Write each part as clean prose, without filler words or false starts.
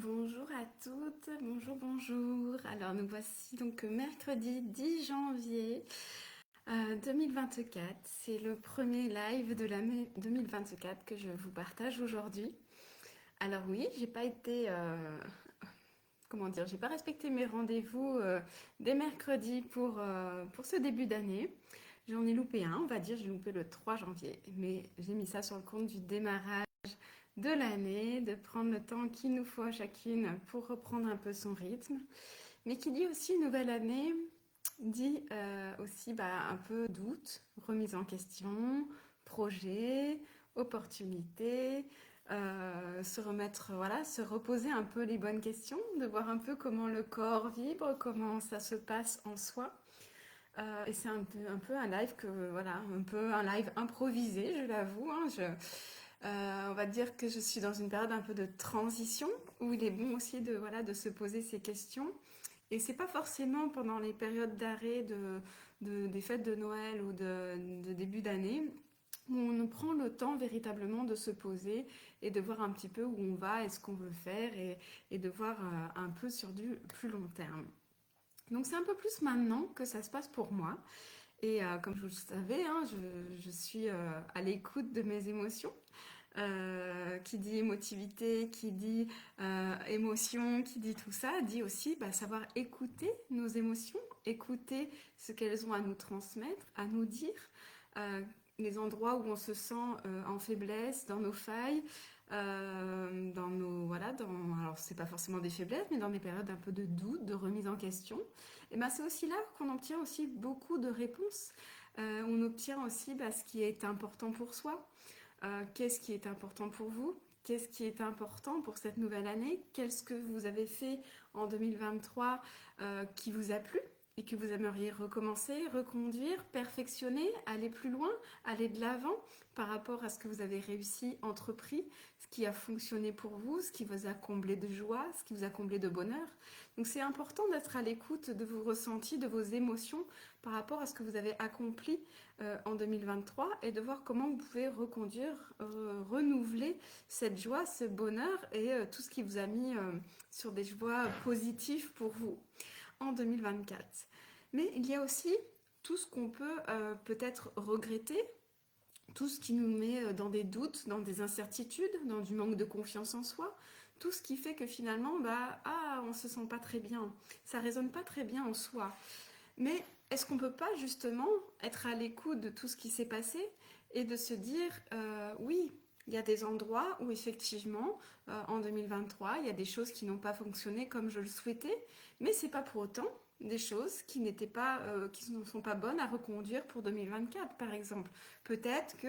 Bonjour à toutes, bonjour, bonjour. Alors nous voici donc mercredi 10 janvier 2024. C'est le premier live de l'année 2024 que je vous partage aujourd'hui. Alors oui, j'ai pas été, comment dire, j'ai pas respecté mes rendez-vous dès mercredi pour ce début d'année. J'en ai loupé un, on va dire, j'ai loupé le 3 janvier, mais j'ai mis ça sur le compte du démarrage de l'année, de prendre le temps qu'il nous faut à chacune pour reprendre un peu son rythme. Mais qui dit aussi nouvelle année, dit aussi un peu doute, remise en question, projet, opportunité, se remettre, voilà, se reposer un peu les bonnes questions, de voir un peu comment le corps vibre, comment ça se passe en soi. Et c'est un peu un live que, voilà, un peu un live improvisé, je l'avoue. Hein, on va dire que je suis dans une période un peu de transition où il est bon aussi de, voilà, de se poser ces questions. Et c'est pas forcément pendant les périodes d'arrêt des fêtes de Noël ou de début d'année où on prend le temps véritablement de se poser et de voir un petit peu où on va et ce qu'on veut faire et de voir un peu sur du plus long terme. Donc c'est un peu plus maintenant que ça se passe pour moi. Et comme vous le savez, hein, je suis à l'écoute de mes émotions. Qui dit émotivité, qui dit émotion, qui dit tout ça, dit aussi savoir écouter nos émotions, écouter ce qu'elles ont à nous transmettre, à nous dire, euh, les endroits où on se sent en faiblesse, dans nos failles, dans nos voilà, alors c'est pas forcément des faiblesses, mais dans des périodes un peu de doute, de remise en question. Et c'est aussi là qu'on obtient aussi beaucoup de réponses. On obtient aussi ce qui est important pour soi. Qu'est-ce qui est important pour vous? Qu'est-ce qui est important pour cette nouvelle année? Qu'est-ce que vous avez fait en 2023 qui vous a plu et que vous aimeriez recommencer, reconduire, perfectionner, aller plus loin, aller de l'avant par rapport à ce que vous avez réussi, entrepris, ce qui a fonctionné pour vous, ce qui vous a comblé de joie, ce qui vous a comblé de bonheur. Donc c'est important d'être à l'écoute de vos ressentis, de vos émotions par rapport à ce que vous avez accompli en 2023 et de voir comment vous pouvez reconduire, renouveler cette joie, ce bonheur et tout ce qui vous a mis sur des joies positives pour vous en 2024. Mais il y a aussi tout ce qu'on peut peut-être regretter, tout ce qui nous met dans des doutes, dans des incertitudes, dans du manque de confiance en soi, tout ce qui fait que finalement, on se sent pas très bien, ça résonne pas très bien en soi. Mais est-ce qu'on ne peut pas justement être à l'écoute de tout ce qui s'est passé et de se dire, oui, il y a des endroits où effectivement, en 2023, il y a des choses qui n'ont pas fonctionné comme je le souhaitais, mais c'est pas pour autant des choses qui n'étaient pas, qui ne sont pas bonnes à reconduire pour 2024, par exemple. Peut-être que,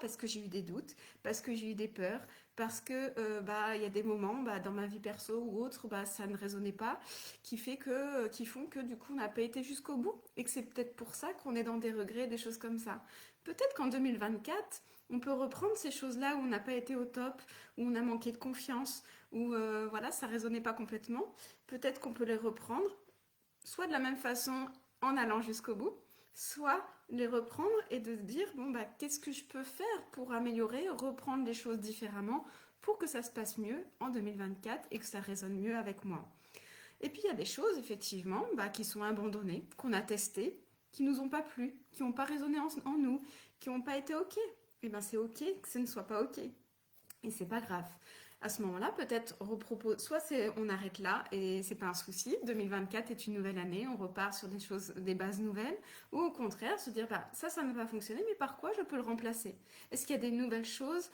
parce que j'ai eu des doutes, parce que j'ai eu des peurs, parce que, il y a des moments, dans ma vie perso ou autre, ça ne résonnait pas, qui font que du coup on n'a pas été jusqu'au bout et que c'est peut-être pour ça qu'on est dans des regrets, des choses comme ça. Peut-être qu'en 2024, on peut reprendre ces choses-là où on n'a pas été au top, où on a manqué de confiance, où voilà, ça résonnait pas complètement. Peut-être qu'on peut les reprendre, soit de la même façon en allant jusqu'au bout, soit les reprendre et de se dire qu'est-ce que je peux faire pour améliorer, reprendre les choses différemment pour que ça se passe mieux en 2024 et que ça résonne mieux avec moi. Et puis il y a des choses, effectivement, qui sont abandonnées, qu'on a testées, qui nous ont pas plu, qui n'ont pas résonné en nous, qui n'ont pas été OK. Et c'est OK que ce ne soit pas OK. Et c'est pas grave. À ce moment-là, peut-être repropose. Soit on arrête là et c'est pas un souci. 2024 est une nouvelle année, on repart sur des choses, des bases nouvelles. Ou au contraire, se dire ça n'a pas fonctionné, mais par quoi je peux le remplacer? Est-ce qu'il y a des nouvelles choses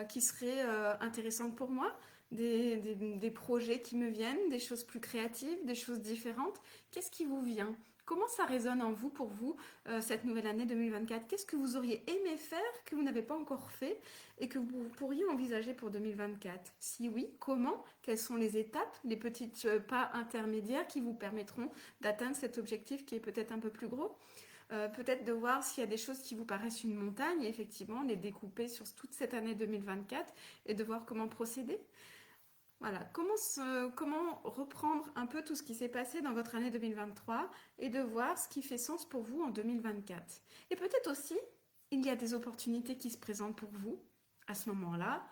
qui seraient intéressantes pour moi? Des projets qui me viennent, des choses plus créatives, des choses différentes? Qu'est-ce qui vous vient? Comment ça résonne en vous, pour vous, cette nouvelle année 2024? Qu'est-ce que vous auriez aimé faire que vous n'avez pas encore fait et que vous pourriez envisager pour 2024? Si oui, comment? Quelles sont les étapes, les petits pas intermédiaires qui vous permettront d'atteindre cet objectif qui est peut-être un peu plus gros? Peut-être de voir s'il y a des choses qui vous paraissent une montagne et effectivement les découper sur toute cette année 2024 et de voir comment procéder. Voilà, comment reprendre un peu tout ce qui s'est passé dans votre année 2023 et de voir ce qui fait sens pour vous en 2024. Et peut-être aussi, il y a des opportunités qui se présentent pour vous à ce moment-là,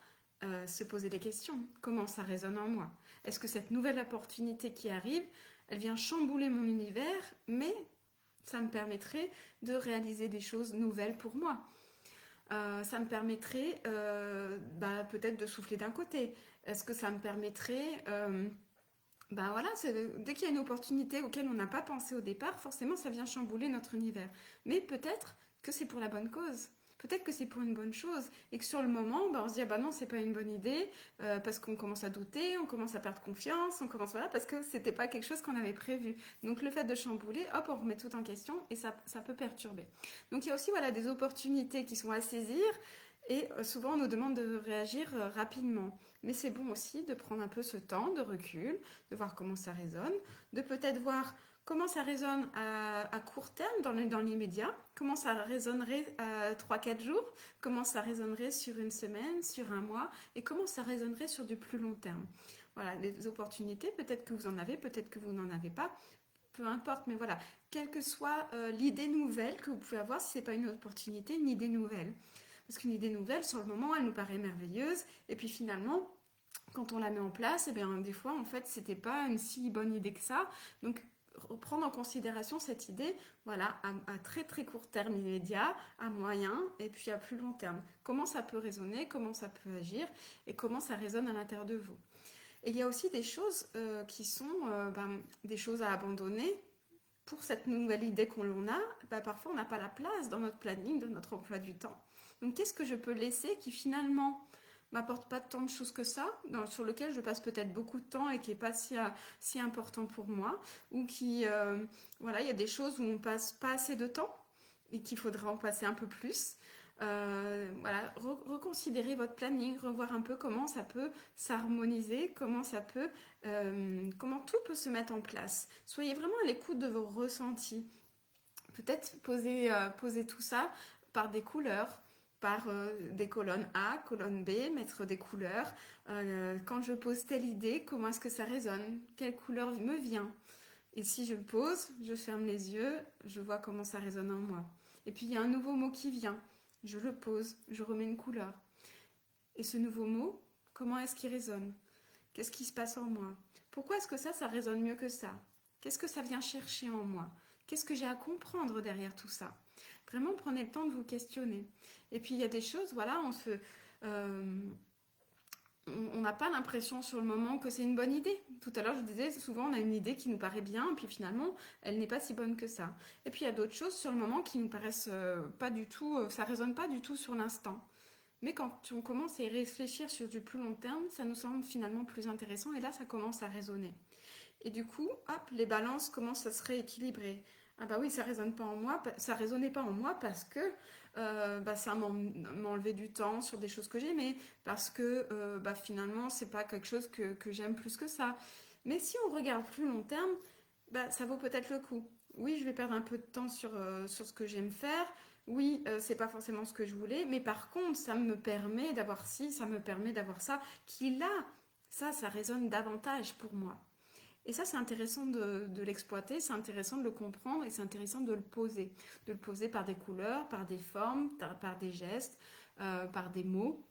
se poser des questions. Comment ça résonne en moi? Est-ce que cette nouvelle opportunité qui arrive, elle vient chambouler mon univers, mais ça me permettrait de réaliser des choses nouvelles pour moi. Ça me permettrait peut-être de souffler d'un côté. Est-ce que ça me permettrait voilà, dès qu'il y a une opportunité auquel on n'a pas pensé au départ, forcément ça vient chambouler notre univers. Mais peut-être que c'est pour la bonne cause. Peut-être que c'est pour une bonne chose et que sur le moment, on se dit ah bah non, c'est pas une bonne idée parce qu'on commence à douter, on commence à perdre confiance, on commence parce que c'était pas quelque chose qu'on avait prévu. Donc le fait de chambouler, hop, on remet tout en question et ça peut perturber. Donc il y a aussi des opportunités qui sont à saisir et souvent on nous demande de réagir rapidement. Mais c'est bon aussi de prendre un peu ce temps de recul, de voir comment ça résonne, de peut-être voir comment ça résonne à court terme dans l'immédiat, comment ça résonnerait à 3-4 jours, comment ça résonnerait sur une semaine, sur un mois, et comment ça résonnerait sur du plus long terme. Voilà, les opportunités, peut-être que vous en avez, peut-être que vous n'en avez pas, peu importe, mais voilà, quelle que soit l'idée nouvelle que vous pouvez avoir, si ce n'est pas une opportunité, une idée nouvelle. Parce qu'une idée nouvelle, sur le moment, elle nous paraît merveilleuse, et puis finalement, quand on la met en place, eh bien, des fois, en fait, c'était pas une si bonne idée que ça. Donc, prendre en considération cette idée, voilà, à très très court terme immédiat, à moyen et puis à plus long terme. Comment ça peut résonner, comment ça peut agir et comment ça résonne à l'intérieur de vous. Et il y a aussi des choses qui sont des choses à abandonner pour cette nouvelle idée qu'on a. Parfois, on n'a pas la place dans notre planning, dans notre emploi du temps. Donc, qu'est-ce que je peux laisser qui finalement m'apporte pas tant de choses que ça, sur lequel je passe peut-être beaucoup de temps et qui n'est pas si important pour moi, ou qui, il y a des choses où on passe pas assez de temps et qu'il faudrait en passer un peu plus. Reconsidérer votre planning, revoir un peu comment ça peut s'harmoniser, comment tout peut se mettre en place. Soyez vraiment à l'écoute de vos ressentis. Peut-être poser tout ça par des couleurs, par des colonnes A, colonne B, mettre des couleurs. Quand je pose telle idée, comment est-ce que ça résonne? Quelle couleur me vient? Et si je pose, je ferme les yeux, je vois comment ça résonne en moi. Et puis il y a un nouveau mot qui vient. Je le pose, je remets une couleur. Et ce nouveau mot, comment est-ce qu'il résonne? Qu'est-ce qui se passe en moi? Pourquoi est-ce que ça résonne mieux que ça? Qu'est-ce que ça vient chercher en moi? Qu'est-ce que j'ai à comprendre derrière tout ça? Vraiment, prenez le temps de vous questionner. Et puis, il y a des choses, on n'a pas l'impression sur le moment que c'est une bonne idée. Tout à l'heure, je disais, souvent, on a une idée qui nous paraît bien, puis finalement, elle n'est pas si bonne que ça. Et puis, il y a d'autres choses sur le moment qui nous paraissent pas du tout, ça résonne pas du tout sur l'instant. Mais quand on commence à y réfléchir sur du plus long terme, ça nous semble finalement plus intéressant et là, ça commence à résonner. Et du coup, hop, les balances commencent à se rééquilibrer. Ah bah oui, ça résonne pas en moi, ça résonnait pas en moi parce que ça m'enlevait du temps sur des choses que j'aimais, parce que finalement, c'est pas quelque chose que j'aime plus que ça. Mais si on regarde plus long terme, ça vaut peut-être le coup. Oui, je vais perdre un peu de temps sur ce que j'aime faire. Oui, c'est pas forcément ce que je voulais, mais par contre, ça me permet d'avoir ci, ça me permet d'avoir ça, qui là, ça résonne davantage pour moi. Et ça, c'est intéressant de l'exploiter, c'est intéressant de le comprendre et c'est intéressant de le poser. De le poser par des couleurs, par des formes, par des gestes, par des mots,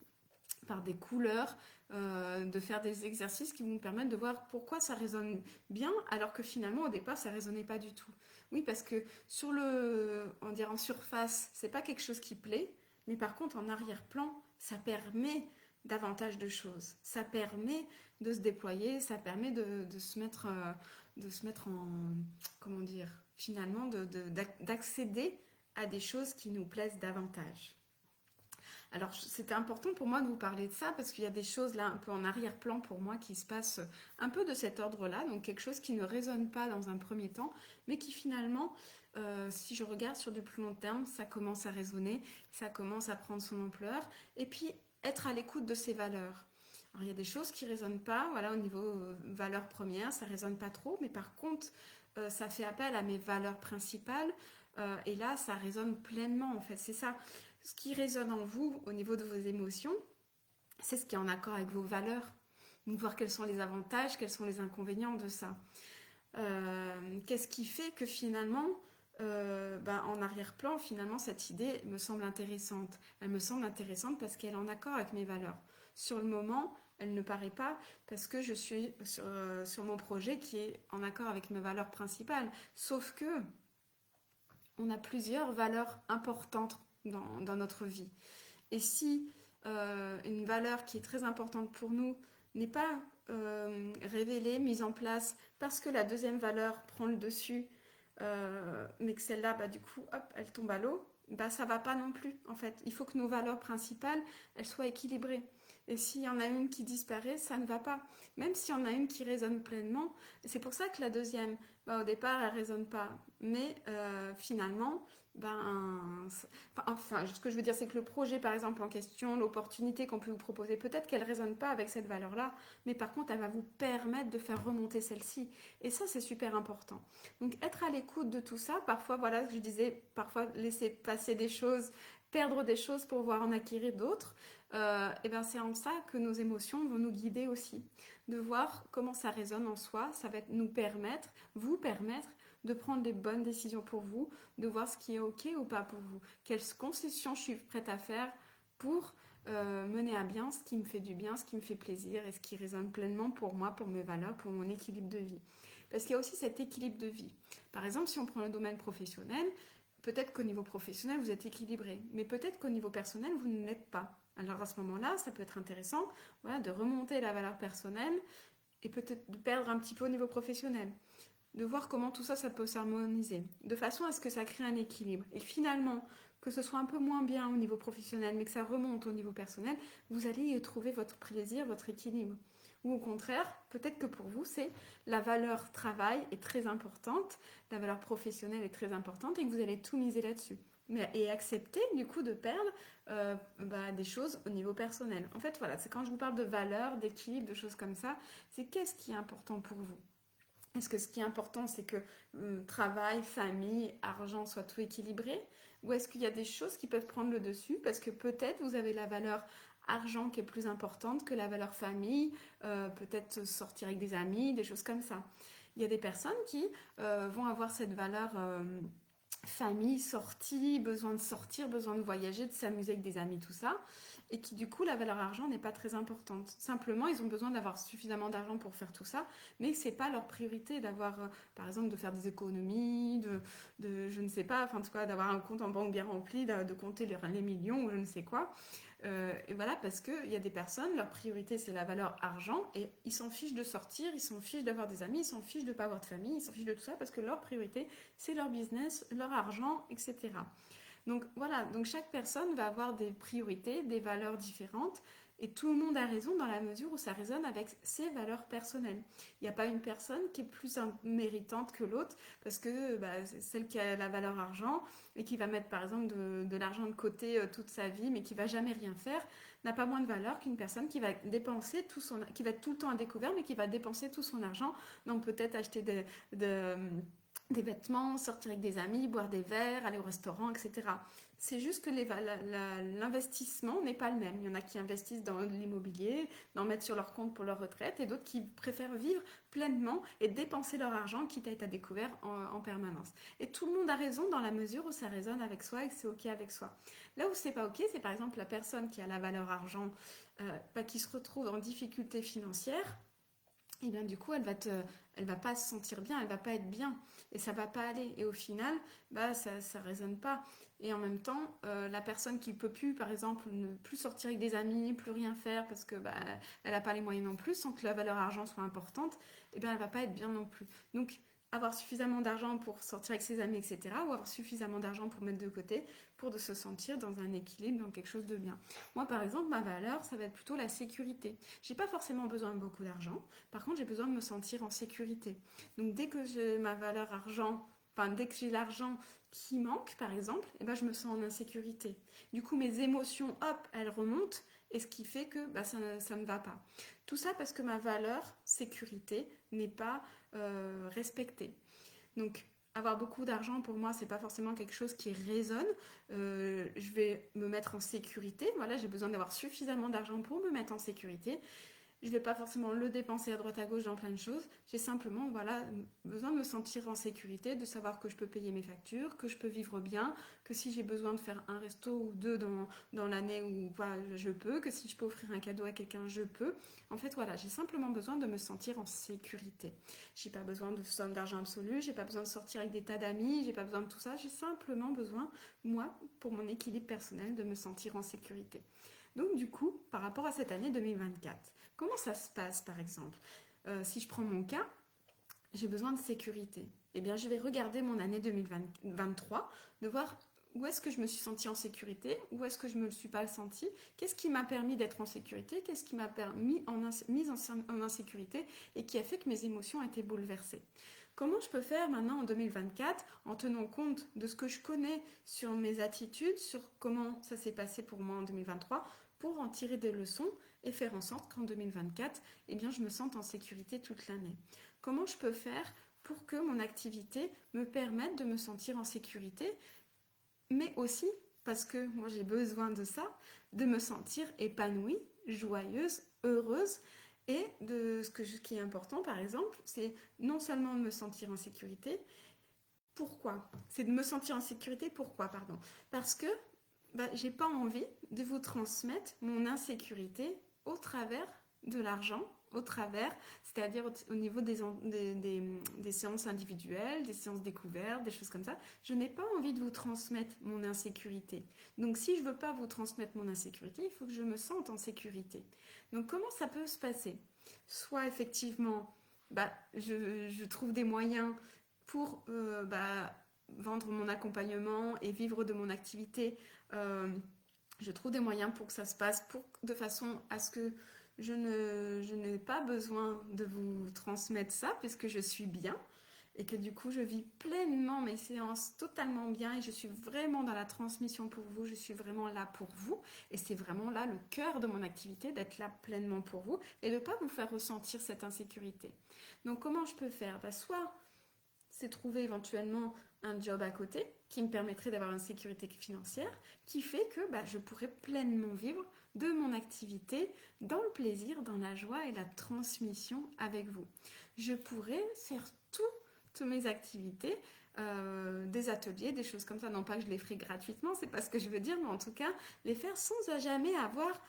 par des couleurs, de faire des exercices qui vont nous permettre de voir pourquoi ça résonne bien alors que finalement au départ ça résonnait pas du tout. Oui, parce que en surface, c'est pas quelque chose qui plaît, mais par contre en arrière-plan, ça permet davantage de choses. Ça permet de se déployer, ça permet de se mettre en, comment dire, finalement d'accéder à des choses qui nous plaisent davantage. Alors, c'était important pour moi de vous parler de ça parce qu'il y a des choses là un peu en arrière-plan pour moi qui se passent un peu de cet ordre-là, donc quelque chose qui ne résonne pas dans un premier temps, mais qui finalement, si je regarde sur du plus long terme, ça commence à résonner, ça commence à prendre son ampleur, et puis être à l'écoute de ses valeurs. Alors, il y a des choses qui ne résonnent pas, au niveau valeurs premières, ça ne résonne pas trop, mais par contre, ça fait appel à mes valeurs principales, et là, ça résonne pleinement, en fait, c'est ça. Ce qui résonne en vous au niveau de vos émotions, c'est ce qui est en accord avec vos valeurs. Donc voir quels sont les avantages, quels sont les inconvénients de ça. Qu'est-ce qui fait que finalement, en arrière-plan, finalement, cette idée me semble intéressante. Elle me semble intéressante parce qu'elle est en accord avec mes valeurs. sur le moment, elle ne paraît pas parce que je suis sur mon projet qui est en accord avec mes valeurs principales. Sauf que on a plusieurs valeurs importantes dans notre vie. Et si une valeur qui est très importante pour nous n'est pas révélée, mise en place, parce que la deuxième valeur prend le dessus, mais que celle-là, bah, du coup, hop, elle tombe à l'eau, bah, ça va pas non plus, en fait. Il faut que nos valeurs principales, elles soient équilibrées. Et s'il y en a une qui disparaît, ça ne va pas. Même s'il y en a une qui résonne pleinement, c'est pour ça que la deuxième, bah, au départ, elle résonne pas. Mais finalement, ben, enfin, ce que je veux dire, c'est que le projet, par exemple, en question, l'opportunité qu'on peut vous proposer, peut-être qu'elle ne résonne pas avec cette valeur-là, mais par contre, elle va vous permettre de faire remonter celle-ci. Et ça, c'est super important. Donc, être à l'écoute de tout ça, parfois, voilà, je disais, parfois laisser passer des choses, perdre des choses pour voir en acquérir d'autres, et ben c'est en ça que nos émotions vont nous guider aussi. De voir comment ça résonne en soi, ça va nous permettre, vous permettre, de prendre les bonnes décisions pour vous, de voir ce qui est OK ou pas pour vous. Quelles concessions je suis prête à faire pour mener à bien ce qui me fait du bien, ce qui me fait plaisir et ce qui résonne pleinement pour moi, pour mes valeurs, pour mon équilibre de vie. Parce qu'il y a aussi cet équilibre de vie. Par exemple, si on prend le domaine professionnel, peut-être qu'au niveau professionnel, vous êtes équilibré, mais peut-être qu'au niveau personnel, vous ne l'êtes pas. Alors à ce moment-là, ça peut être intéressant, voilà, de remonter la valeur personnelle et peut-être de perdre un petit peu au niveau professionnel, de voir comment tout ça, ça peut s'harmoniser, de façon à ce que ça crée un équilibre. Et finalement, que ce soit un peu moins bien au niveau professionnel, mais que ça remonte au niveau personnel, vous allez y trouver votre plaisir, votre équilibre. Ou au contraire, peut-être que pour vous, c'est la valeur travail est très importante, la valeur professionnelle est très importante et que vous allez tout miser là-dessus. Et accepter du coup de perdre des choses au niveau personnel. En fait, voilà, c'est quand je vous parle de valeur, d'équilibre, de choses comme ça, c'est qu'est-ce qui est important pour vous. Est-ce que ce qui est important, c'est que travail, famille, argent soit tout équilibré? Ou est-ce qu'il y a des choses qui peuvent prendre le dessus parce que peut-être vous avez la valeur argent qui est plus importante que la valeur famille, peut-être sortir avec des amis, des choses comme ça. Il y a des personnes qui vont avoir cette valeur famille, sortie, besoin de sortir, besoin de voyager, de s'amuser avec des amis, tout ça, et qui du coup la valeur argent n'est pas très importante. Simplement, ils ont besoin d'avoir suffisamment d'argent pour faire tout ça, mais c'est pas leur priorité d'avoir, par exemple, de faire des économies, je ne sais pas, enfin en tout cas d'avoir un compte en banque bien rempli, de compter les millions ou je ne sais quoi. Et voilà, parce qu'il y a des personnes, leur priorité c'est la valeur argent et ils s'en fichent de sortir, ils s'en fichent d'avoir des amis, ils s'en fichent de ne pas avoir de famille, ils s'en fichent de tout ça parce que leur priorité c'est leur business, leur argent, etc. Donc voilà, donc chaque personne va avoir des priorités, des valeurs différentes et tout le monde a raison dans la mesure où ça résonne avec ses valeurs personnelles. Il n'y a pas une personne qui est plus méritante que l'autre parce que c'est celle qui a la valeur argent et qui va mettre par exemple de l'argent de côté toute sa vie mais qui va jamais rien faire n'a pas moins de valeur qu'une personne qui va dépenser qui va être tout le temps à découvert mais qui va dépenser tout son argent, donc peut-être acheter des vêtements, sortir avec des amis, boire des verres, aller au restaurant, etc. C'est juste que l'investissement n'est pas le même. Il y en a qui investissent dans l'immobilier, d'en mettre sur leur compte pour leur retraite, et d'autres qui préfèrent vivre pleinement et dépenser leur argent, quitte à être à découvert en permanence. Et tout le monde a raison dans la mesure où ça résonne avec soi et que c'est OK avec soi. Là où c'est pas OK, c'est par exemple la personne qui a la valeur argent, qui se retrouve en difficulté financière, et bien du coup elle va pas se sentir bien, elle va pas être bien et ça va pas aller et au final ça résonne pas et en même temps la personne qui peut plus par exemple ne plus sortir avec des amis, plus rien faire parce que elle a pas les moyens non plus sans que la valeur argent soit importante, et bien elle va pas être bien non plus. Donc avoir suffisamment d'argent pour sortir avec ses amis, etc. ou avoir suffisamment d'argent pour mettre de côté pour de se sentir dans un équilibre, dans quelque chose de bien. Moi par exemple ma valeur ça va être plutôt la sécurité. J'ai pas forcément besoin de beaucoup d'argent. Par contre, j'ai besoin de me sentir en sécurité. Donc, dès que j'ai ma valeur argent, enfin, dès que j'ai l'argent qui manque, par exemple, eh ben, je me sens en insécurité. Du coup, mes émotions, hop, elles remontent, et ce qui fait que ça ne va pas. Tout ça parce que ma valeur sécurité n'est pas respectée. Donc, avoir beaucoup d'argent, pour moi, c'est pas forcément quelque chose qui résonne. Je vais me mettre en sécurité. Voilà, j'ai besoin d'avoir suffisamment d'argent pour me mettre en sécurité. Je ne vais pas forcément le dépenser à droite à gauche dans plein de choses. J'ai simplement voilà, besoin de me sentir en sécurité, de savoir que je peux payer mes factures, que je peux vivre bien, que si j'ai besoin de faire un resto ou deux dans l'année ou pas, je peux, que si je peux offrir un cadeau à quelqu'un, je peux. En fait, voilà, j'ai simplement besoin de me sentir en sécurité. J'ai pas besoin de somme d'argent absolue, j'ai pas besoin de sortir avec des tas d'amis, j'ai pas besoin de tout ça. J'ai simplement besoin, moi, pour mon équilibre personnel, de me sentir en sécurité. Donc du coup, par rapport à cette année 2024, comment ça se passe par exemple Si je prends mon cas, j'ai besoin de sécurité. Eh bien, je vais regarder mon année 2023, de voir où est-ce que je me suis sentie en sécurité, où est-ce que je ne me le suis pas sentie, qu'est-ce qui m'a permis d'être en sécurité, qu'est-ce qui m'a permis mise en insécurité et qui a fait que mes émotions étaient bouleversées. Comment je peux faire maintenant en 2024 en tenant compte de ce que je connais sur mes attitudes, sur comment ça s'est passé pour moi en 2023, pour en tirer des leçons et faire en sorte qu'en 2024, eh bien, je me sente en sécurité toute l'année. Comment je peux faire pour que mon activité me permette de me sentir en sécurité, mais aussi, parce que moi j'ai besoin de ça, de me sentir épanouie, joyeuse, heureuse. Et ce qui est important, par exemple, c'est non seulement de me sentir en sécurité. Pourquoi? C'est de me sentir en sécurité. Pourquoi, pardon? Parce que j'ai pas envie de vous transmettre mon insécurité au travers de l'argent, au travers, c'est-à-dire au niveau des séances individuelles, des séances découvertes, des choses comme ça. Je n'ai pas envie de vous transmettre mon insécurité. Donc si je veux pas vous transmettre mon insécurité, il faut que je me sente en sécurité. Donc comment ça peut se passer? Soit effectivement, je trouve des moyens pour vendre mon accompagnement et vivre de mon activité. Euh, je trouve des moyens pour que ça se passe de façon à ce que je n'ai pas besoin de vous transmettre ça puisque je suis bien et que du coup je vis pleinement mes séances totalement bien et je suis vraiment dans la transmission pour vous, je suis vraiment là pour vous et c'est vraiment là le cœur de mon activité d'être là pleinement pour vous et de ne pas vous faire ressentir cette insécurité. Donc comment je peux faire? Soit c'est trouver éventuellement un job à côté qui me permettrait d'avoir une sécurité financière qui fait que je pourrais pleinement vivre de mon activité dans le plaisir, dans la joie et la transmission avec vous. Je pourrais faire toutes mes activités, des ateliers, des choses comme ça. Non pas que je les ferai gratuitement, c'est pas ce que je veux dire, mais en tout cas, les faire sans jamais avoir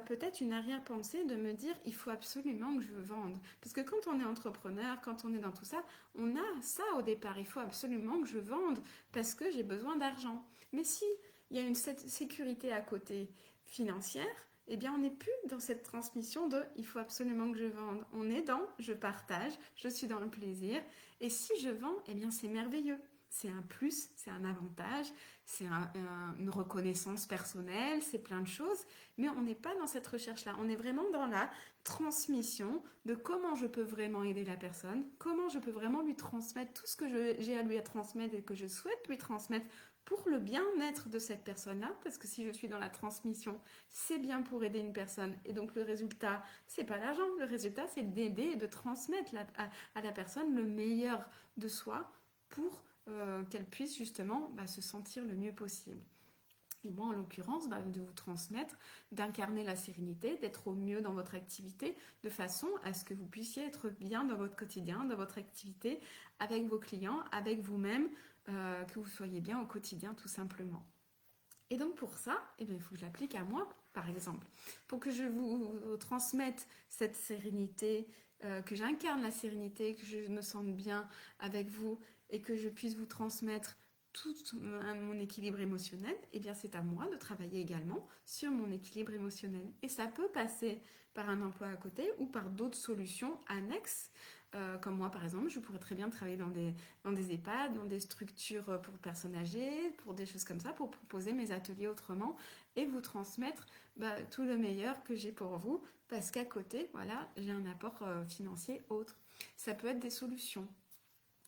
peut-être une arrière-pensée de me dire il faut absolument que je vende. Parce que quand on est entrepreneur, quand on est dans tout ça, on a ça au départ. Il faut absolument que je vende parce que j'ai besoin d'argent. Mais si il y a une sécurité à côté financière, eh bien on n'est plus dans cette transmission de il faut absolument que je vende. On est dans je partage, je suis dans le plaisir. Et si je vends, eh bien c'est merveilleux. C'est un plus, c'est un avantage, c'est une reconnaissance personnelle, c'est plein de choses, mais on n'est pas dans cette recherche-là. On est vraiment dans la transmission de comment je peux vraiment aider la personne, comment je peux vraiment lui transmettre tout ce que j'ai à lui transmettre et que je souhaite lui transmettre pour le bien-être de cette personne-là, parce que si je suis dans la transmission, c'est bien pour aider une personne. Et donc le résultat, c'est pas l'argent, le résultat, c'est d'aider et de transmettre à la personne le meilleur de soi pour qu'elle puisse justement se sentir le mieux possible. Et moi, en l'occurrence, de vous transmettre, d'incarner la sérénité, d'être au mieux dans votre activité, de façon à ce que vous puissiez être bien dans votre quotidien, dans votre activité, avec vos clients, avec vous-même, que vous soyez bien au quotidien tout simplement. Et donc pour ça, il faut que je l'applique à moi, par exemple. Pour que je vous transmette cette sérénité, que j'incarne la sérénité, que je me sente bien avec vous et que je puisse vous transmettre tout mon équilibre émotionnel, eh bien c'est à moi de travailler également sur mon équilibre émotionnel. Et ça peut passer par un emploi à côté ou par d'autres solutions annexes. Comme moi par exemple, je pourrais très bien travailler dans des EHPAD, dans des structures pour personnes âgées, pour des choses comme ça, pour proposer mes ateliers autrement et vous transmettre tout le meilleur que j'ai pour vous, parce qu'à côté, voilà, j'ai un apport financier autre. Ça peut être des solutions.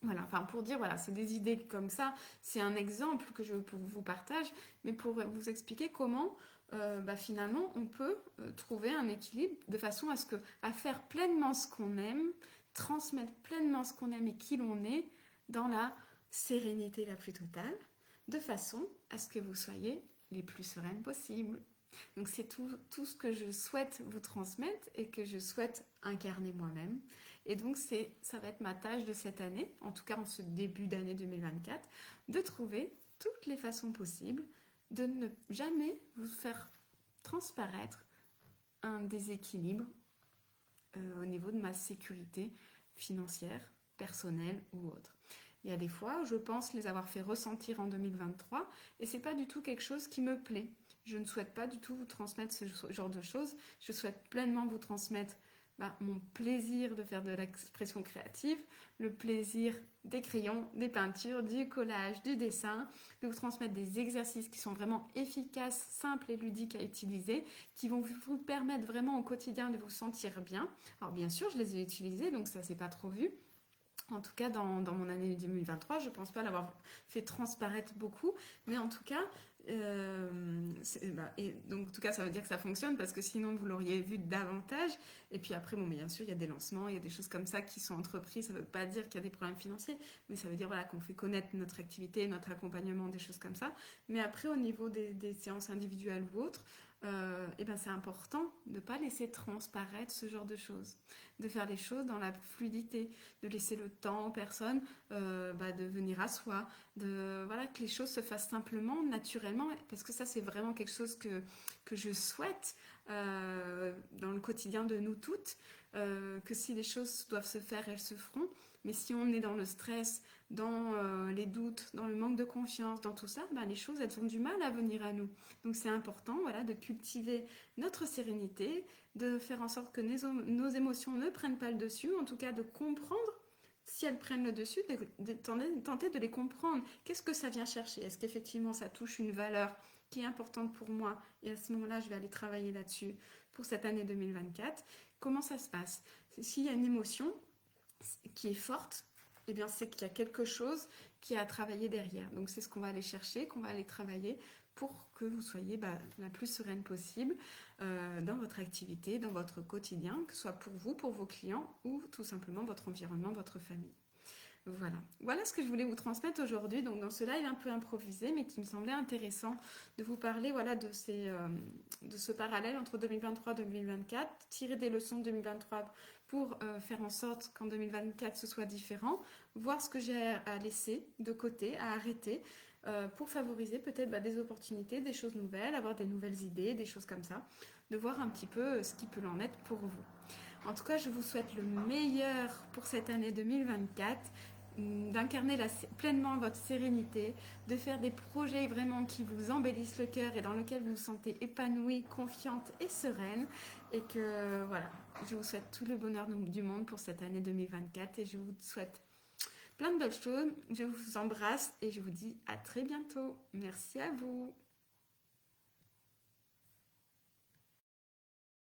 Voilà, enfin pour dire, voilà, c'est des idées comme ça, c'est un exemple que je vous partage, mais pour vous expliquer comment finalement on peut trouver un équilibre de façon à faire pleinement ce qu'on aime, transmettre pleinement ce qu'on aime et qui l'on est dans la sérénité la plus totale, de façon à ce que vous soyez les plus sereines possibles. Donc c'est tout ce que je souhaite vous transmettre et que je souhaite incarner moi-même. Et donc ça va être ma tâche de cette année, en tout cas en ce début d'année 2024, de trouver toutes les façons possibles de ne jamais vous faire transparaître un déséquilibre au niveau de ma sécurité financière, personnelle ou autre. Il y a des fois où je pense les avoir fait ressentir en 2023 et c'est pas du tout quelque chose qui me plaît. Je ne souhaite pas du tout vous transmettre ce genre de choses. Je souhaite pleinement vous transmettre mon plaisir de faire de l'expression créative, le plaisir des crayons, des peintures, du collage, du dessin, de vous transmettre des exercices qui sont vraiment efficaces, simples et ludiques à utiliser, qui vont vous permettre vraiment au quotidien de vous sentir bien. Alors bien sûr, je les ai utilisés, donc ça s'est pas trop vu. En tout cas, dans mon année 2023, je ne pense pas l'avoir fait transparaître beaucoup, mais en tout cas, et donc en tout cas, ça veut dire que ça fonctionne parce que sinon vous l'auriez vu davantage. Et puis après, bon, bien sûr, il y a des lancements, il y a des choses comme ça qui sont entreprises. Ça ne veut pas dire qu'il y a des problèmes financiers, mais ça veut dire voilà qu'on fait connaître notre activité, notre accompagnement, des choses comme ça. Mais après, au niveau des séances individuelles ou autres, c'est important de ne pas laisser transparaître ce genre de choses, de faire les choses dans la fluidité, de laisser le temps aux personnes de venir à soi, voilà, que les choses se fassent simplement, naturellement, parce que ça c'est vraiment quelque chose que je souhaite dans le quotidien de nous toutes, que si les choses doivent se faire, elles se feront, mais si on est dans le stress, dans les doutes, dans le manque de confiance, dans tout ça, les choses elles ont du mal à venir à nous. Donc c'est important voilà, de cultiver notre sérénité, de faire en sorte que nos émotions ne prennent pas le dessus, en tout cas de comprendre si elles prennent le dessus, de tenter de les comprendre. Qu'est-ce que ça vient chercher? Est-ce qu'effectivement ça touche une valeur qui est importante pour moi? Et à ce moment-là, je vais aller travailler là-dessus pour cette année 2024. Comment ça se passe? S'il y a une émotion qui est forte, eh bien c'est qu'il y a quelque chose qui a à travailler derrière. Donc c'est ce qu'on va aller chercher, qu'on va aller travailler pour que vous soyez la plus sereine possible dans votre activité, dans votre quotidien, que ce soit pour vous, pour vos clients ou tout simplement votre environnement, votre famille. Voilà ce que je voulais vous transmettre aujourd'hui. Donc dans ce live un peu improvisé, mais qui me semblait intéressant de vous parler de ce parallèle entre 2023 et 2024, tirer des leçons de 2023 pour faire en sorte qu'en 2024 ce soit différent, voir ce que j'ai à laisser de côté, à arrêter, pour favoriser peut-être des opportunités, des choses nouvelles, avoir des nouvelles idées, des choses comme ça, de voir un petit peu ce qui peut en être pour vous. En tout cas, je vous souhaite le meilleur pour cette année 2024, d'incarner pleinement votre sérénité, de faire des projets vraiment qui vous embellissent le cœur et dans lesquels vous vous sentez épanouie, confiante et sereine. Et que voilà, je vous souhaite tout le bonheur du monde pour cette année 2024 et je vous souhaite plein de belles choses. Je vous embrasse et je vous dis à très bientôt. Merci à vous.